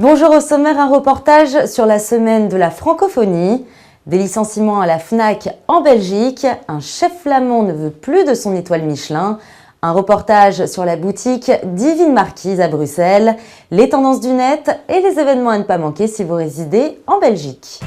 Bonjour, au sommaire, un reportage sur la semaine de la francophonie. Des licenciements à la Fnac en Belgique, un chef flamand ne veut plus de son étoile Michelin, un reportage sur la boutique Divine Marquise à Bruxelles, les tendances du net et les événements à ne pas manquer si vous résidez en Belgique.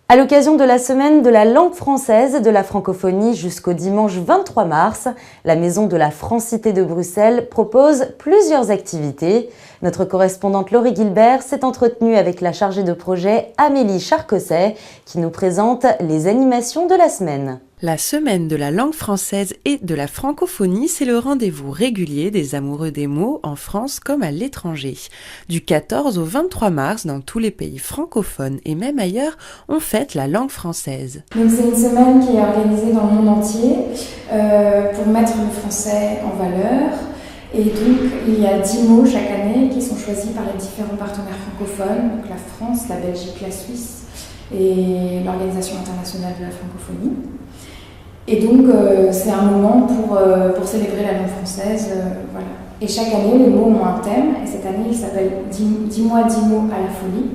À l'occasion de la semaine de la langue française et de la francophonie jusqu'au dimanche 23 mars, la Maison de la Francité de Bruxelles propose plusieurs activités. Notre correspondante Laurie Gilbert s'est entretenue avec la chargée de projet Amélie Charcosset qui nous présente les animations de la semaine. La semaine de la langue française et de la francophonie, c'est le rendez-vous régulier des amoureux des mots en France comme à l'étranger. Du 14 au 23 mars, dans tous les pays francophones et même ailleurs, on fête la langue française. Donc c'est une semaine qui est organisée dans le monde entier pour mettre le français en valeur. Et donc il y a 10 mots chaque année qui sont choisis par les différents partenaires francophones, donc la France, la Belgique, la Suisse et l'Organisation internationale de la francophonie. Et donc c'est un moment pour célébrer la langue française. Voilà. Et chaque année, les mots ont un thème. Et cette année, il s'appelle 10 mois, 10 mots à la folie.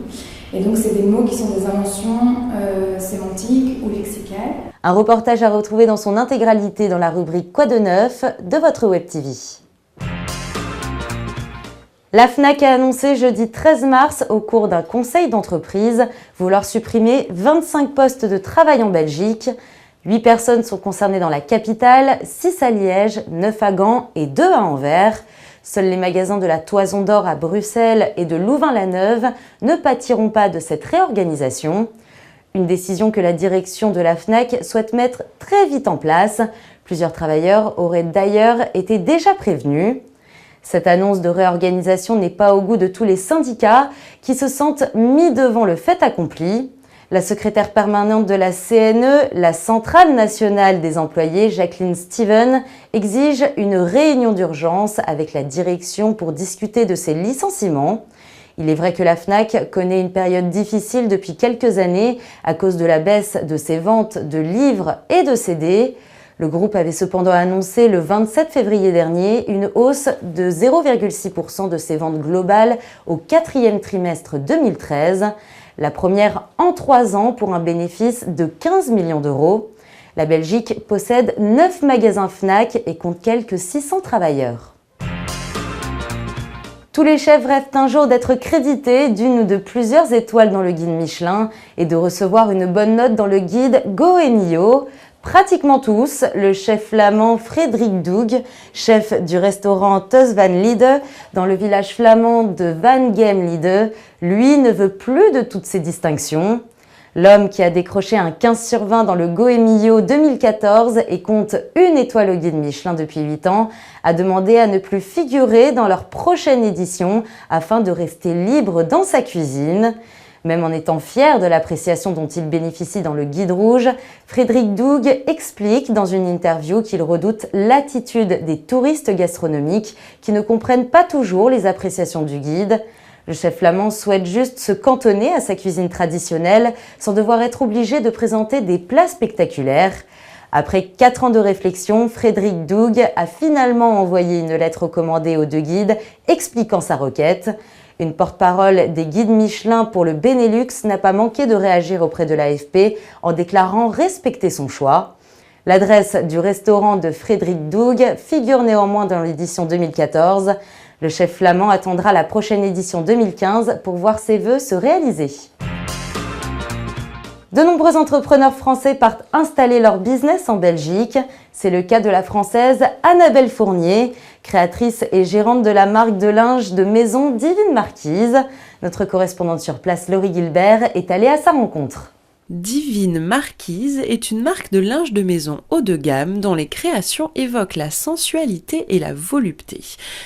Et donc c'est des mots qui sont des inventions sémantiques ou lexicales. Un reportage à retrouver dans son intégralité dans la rubrique Quoi de neuf de votre Web TV. La Fnac a annoncé jeudi 13 mars, au cours d'un conseil d'entreprise, vouloir supprimer 25 postes de travail en Belgique. 8 personnes sont concernées dans la capitale, 6 à Liège, 9 à Gand et 2 à Anvers. Seuls les magasins de la Toison d'Or à Bruxelles et de Louvain-la-Neuve ne pâtiront pas de cette réorganisation. Une décision que la direction de la Fnac souhaite mettre très vite en place. Plusieurs travailleurs auraient d'ailleurs été déjà prévenus. Cette annonce de réorganisation n'est pas au goût de tous les syndicats qui se sentent mis devant le fait accompli. La secrétaire permanente de la CNE, la Centrale nationale des employés, Jacqueline Steven, exige une réunion d'urgence avec la direction pour discuter de ces licenciements. Il est vrai que la Fnac connaît une période difficile depuis quelques années à cause de la baisse de ses ventes de livres et de CD. Le groupe avait cependant annoncé le 27 février dernier une hausse de 0,6% de ses ventes globales au 4e trimestre 2013. La première en 3 ans pour un bénéfice de 15 millions d'euros. La Belgique possède 9 magasins Fnac et compte quelques 600 travailleurs. Tous les chefs rêvent un jour d'être crédités d'une ou de plusieurs étoiles dans le guide Michelin et de recevoir une bonne note dans le guide Goemio. Pratiquement tous, le chef flamand Frederik Doeg, chef du restaurant Thuis van Liede dans le village flamand de Van Gem Liede, lui ne veut plus de toutes ces distinctions. L'homme qui a décroché un 15 sur 20 dans le Goemio 2014 et compte une étoile au guide Michelin depuis 8 ans, a demandé à ne plus figurer dans leur prochaine édition afin de rester libre dans sa cuisine. Même en étant fier de l'appréciation dont il bénéficie dans le Guide Rouge, Frederik Doeg explique dans une interview qu'il redoute l'attitude des touristes gastronomiques qui ne comprennent pas toujours les appréciations du guide. Le chef flamand souhaite juste se cantonner à sa cuisine traditionnelle sans devoir être obligé de présenter des plats spectaculaires. Après 4 ans de réflexion, Frederik Doeg a finalement envoyé une lettre recommandée aux 2 guides expliquant sa requête. Une porte-parole des guides Michelin pour le Benelux n'a pas manqué de réagir auprès de l'AFP en déclarant respecter son choix. L'adresse du restaurant de Frederik Doeg figure néanmoins dans l'édition 2014. Le chef flamand attendra la prochaine édition 2015 pour voir ses vœux se réaliser. De nombreux entrepreneurs français partent installer leur business en Belgique. C'est le cas de la Française Annabelle Fournier, créatrice et gérante de la marque de linge de maison Divine Marquise. Notre correspondante sur place, Laurie Gilbert, est allée à sa rencontre. Divine Marquise est une marque de linge de maison haut de gamme dont les créations évoquent la sensualité et la volupté.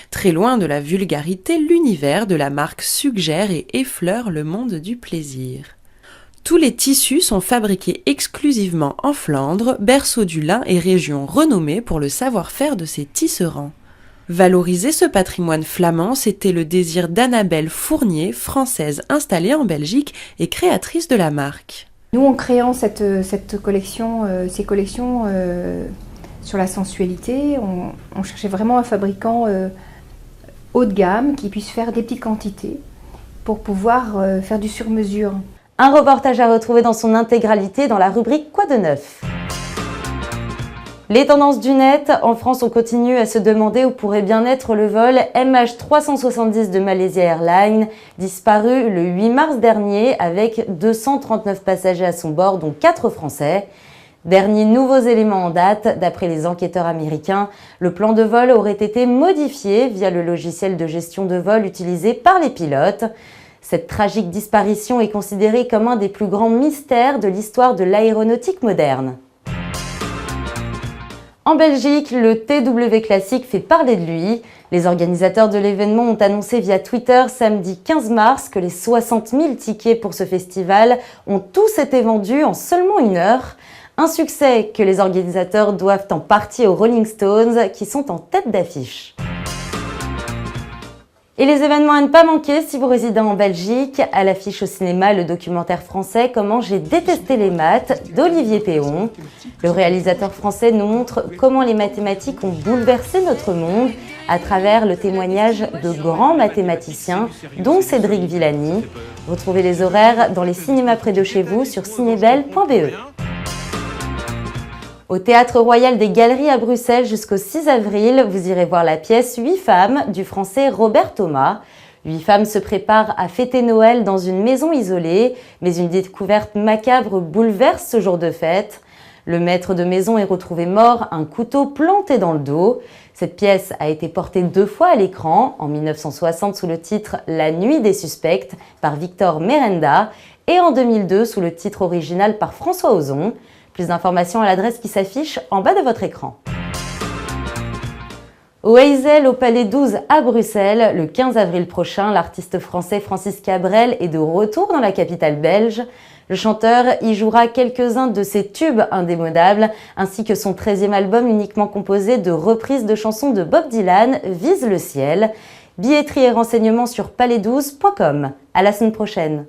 Très loin de la vulgarité, l'univers de la marque suggère et effleure le monde du plaisir. Tous les tissus sont fabriqués exclusivement en Flandre, berceau du lin et région renommée pour le savoir-faire de ses tisserands. Valoriser ce patrimoine flamand, c'était le désir d'Annabelle Fournier, française installée en Belgique et créatrice de la marque. Nous, en créant cette collection, ces collections sur la sensualité, on cherchait vraiment un fabricant haut de gamme qui puisse faire des petites quantités pour pouvoir faire du sur-mesure. Un reportage à retrouver dans son intégralité dans la rubrique Quoi de neuf? Les tendances du net, en France on continue à se demander où pourrait bien être le vol MH370 de Malaysia Airlines, disparu le 8 mars dernier avec 239 passagers à son bord, dont 4 Français. Derniers nouveaux éléments en date, d'après les enquêteurs américains, le plan de vol aurait été modifié via le logiciel de gestion de vol utilisé par les pilotes. Cette tragique disparition est considérée comme un des plus grands mystères de l'histoire de l'aéronautique moderne. En Belgique, le TW Classic fait parler de lui. Les organisateurs de l'événement ont annoncé via Twitter samedi 15 mars que les 60 000 tickets pour ce festival ont tous été vendus en seulement 1 heure. Un succès que les organisateurs doivent en partie aux Rolling Stones qui sont en tête d'affiche. Et les événements à ne pas manquer si vous résidez en Belgique. À l'affiche au cinéma, le documentaire français « Comment j'ai détesté les maths » d'Olivier Péon. Le réalisateur français nous montre comment les mathématiques ont bouleversé notre monde à travers le témoignage de grands mathématiciens, dont Cédric Villani. Retrouvez les horaires dans les cinémas près de chez vous sur cinebelle.be. Au Théâtre Royal des Galeries à Bruxelles jusqu'au 6 avril, vous irez voir la pièce 8 femmes du français Robert Thomas. 8 femmes se préparent à fêter Noël dans une maison isolée, mais une découverte macabre bouleverse ce jour de fête. Le maître de maison est retrouvé mort, un couteau planté dans le dos. Cette pièce a été portée 2 fois à l'écran, en 1960 sous le titre « La nuit des suspects » par Victor Merenda et en 2002 sous le titre original par François Ozon. Plus d'informations à l'adresse qui s'affiche en bas de votre écran. Au Heysel, au Palais 12 à Bruxelles, le 15 avril prochain, l'artiste français Francis Cabrel est de retour dans la capitale belge. Le chanteur y jouera quelques-uns de ses tubes indémodables, ainsi que son 13e album uniquement composé de reprises de chansons de Bob Dylan, Vise le ciel. Billetterie et renseignements sur palais12.com. À la semaine prochaine.